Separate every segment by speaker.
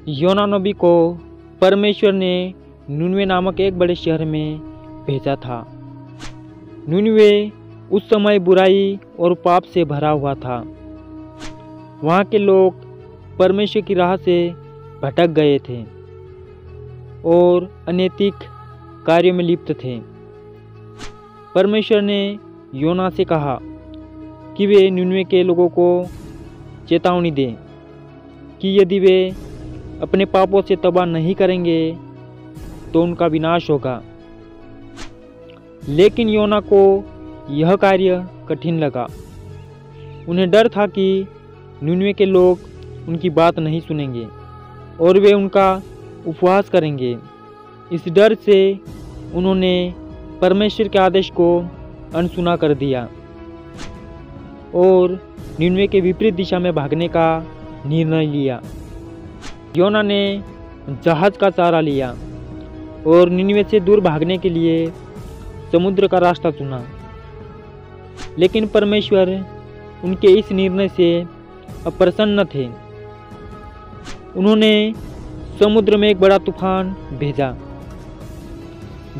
Speaker 1: योना नबी को परमेश्वर ने नीनवे नामक एक बड़े शहर में भेजा था। नीनवे उस समय बुराई और पाप से भरा हुआ था। वहाँ के लोग परमेश्वर की राह से भटक गए थे और अनैतिक कार्यों में लिप्त थे। परमेश्वर ने योना से कहा कि वे नीनवे के लोगों को चेतावनी दें कि यदि वे अपने पापों से तौबा नहीं करेंगे तो उनका विनाश होगा। लेकिन योना को यह कार्य कठिन लगा। उन्हें डर था कि नीनवे के लोग उनकी बात नहीं सुनेंगे और वे उनका उपवास करेंगे। इस डर से उन्होंने परमेश्वर के आदेश को अनसुना कर दिया और नीनवे के विपरीत दिशा में भागने का निर्णय लिया। योना ने जहाज का सहारा लिया और नीनवे से दूर भागने के लिए समुद्र का रास्ता चुना। लेकिन परमेश्वर उनके इस निर्णय से अप्रसन्न थे। उन्होंने समुद्र में एक बड़ा तूफान भेजा।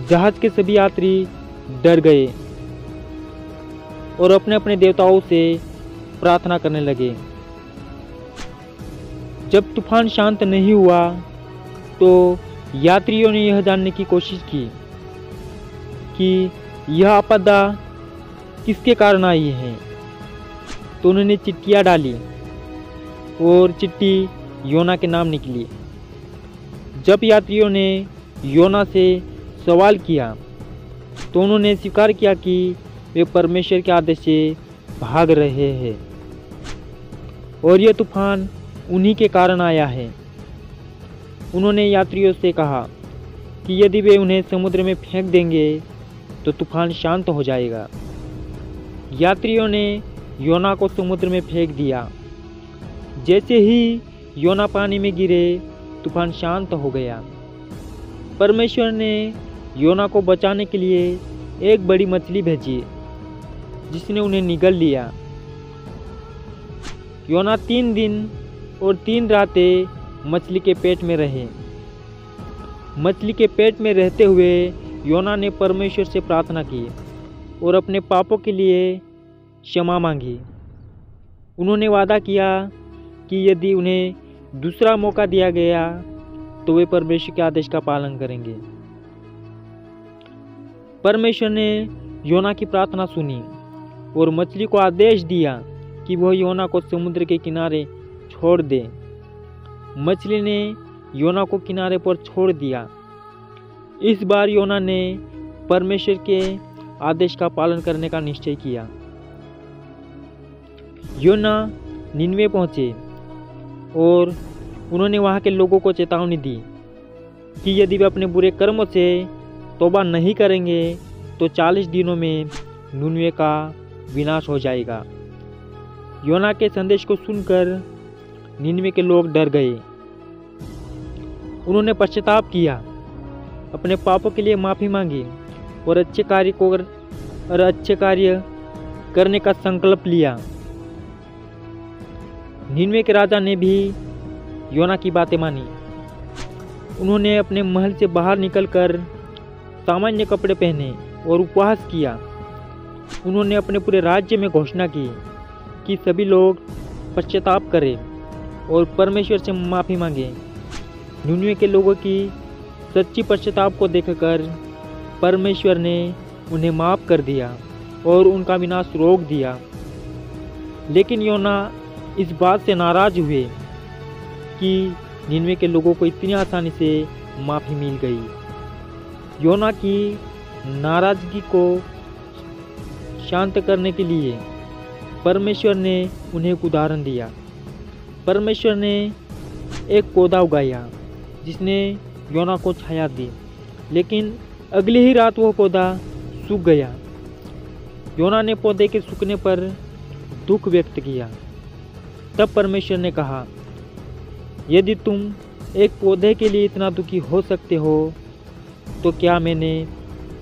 Speaker 1: जहाज के सभी यात्री डर गए और अपने अपने देवताओं से प्रार्थना करने लगे। जब तूफान शांत नहीं हुआ तो यात्रियों ने यह जानने की कोशिश की कि यह आपदा किसके कारण आई है। तो उन्होंने चिट्ठियाँ डाली और चिट्ठी योना के नाम निकली। जब यात्रियों ने योना से सवाल किया तो उन्होंने स्वीकार किया कि वे परमेश्वर के आदेश से भाग रहे हैं और यह तूफान उन्हीं के कारण आया है। उन्होंने यात्रियों से कहा कि यदि वे उन्हें समुद्र में फेंक देंगे तो तूफान शांत हो जाएगा। यात्रियों ने योना को समुद्र में फेंक दिया। जैसे ही योना पानी में गिरे तूफान शांत हो गया। परमेश्वर ने योना को बचाने के लिए एक बड़ी मछली भेजी जिसने उन्हें निगल लिया। योना 3 दिन और 3 रातें मछली के पेट में रहे। मछली के पेट में रहते हुए योना ने परमेश्वर से प्रार्थना की और अपने पापों के लिए क्षमा मांगी। उन्होंने वादा किया कि यदि उन्हें दूसरा मौका दिया गया तो वे परमेश्वर के आदेश का पालन करेंगे। परमेश्वर ने योना की प्रार्थना सुनी और मछली को आदेश दिया कि वह योना को समुद्र के किनारे छोड़ दे। मछली ने योना को किनारे पर छोड़ दिया। इस बार योना ने परमेश्वर के आदेश का पालन करने का निश्चय किया। योना नीनवे पहुंचे और उन्होंने वहां के लोगों को चेतावनी दी कि यदि वे अपने बुरे कर्मों से तौबा नहीं करेंगे तो 40 दिनों में नीनवे का विनाश हो जाएगा। योना के संदेश को सुनकर नीनवे के लोग डर गए। उन्होंने पश्चाताप किया, अपने पापों के लिए माफ़ी मांगी और अच्छे कार्य करने का संकल्प लिया। नीनवे के राजा ने भी योना की बातें मानी। उन्होंने अपने महल से बाहर निकलकर सामान्य कपड़े पहने और उपवास किया। उन्होंने अपने पूरे राज्य में घोषणा की कि सभी लोग पश्चाताप करें और परमेश्वर से माफ़ी मांगें। नीनवे के लोगों की सच्ची पश्चाताप को देखकर परमेश्वर ने उन्हें माफ़ कर दिया और उनका विनाश रोक दिया। लेकिन योना इस बात से नाराज़ हुए कि नीनवे के लोगों को इतनी आसानी से माफ़ी मिल गई। योना की नाराज़गी को शांत करने के लिए परमेश्वर ने उन्हें एक उदाहरण दिया। परमेश्वर ने एक पौधा उगाया जिसने योना को छाया दी, लेकिन अगली ही रात वह पौधा सूख गया। योना ने पौधे के सूखने पर दुख व्यक्त किया। तब परमेश्वर ने कहा, यदि तुम एक पौधे के लिए इतना दुखी हो सकते हो तो क्या मैंने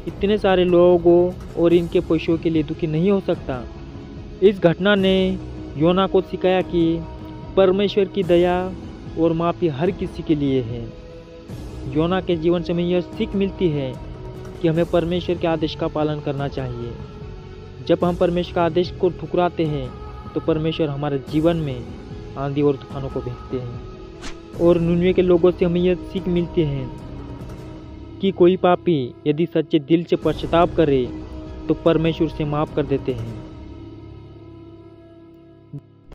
Speaker 1: इतने सारे लोगों और इनके पशुओं के लिए दुखी नहीं हो सकता। इस घटना ने योना को सिखाया कि परमेश्वर की दया और माफ़ी हर किसी के लिए है। योना के जीवन से हमें यह सीख मिलती है कि हमें परमेश्वर के आदेश का पालन करना चाहिए। जब हम परमेश्वर के आदेश को ठुकराते हैं तो परमेश्वर हमारे जीवन में आंधी और तूफानों को भेजते हैं। और निनवे के लोगों से हमें यह सीख मिलती है कि कोई पापी यदि सच्चे दिल से पश्चाताप करे तो परमेश्वर उसे माफ़ कर देते हैं।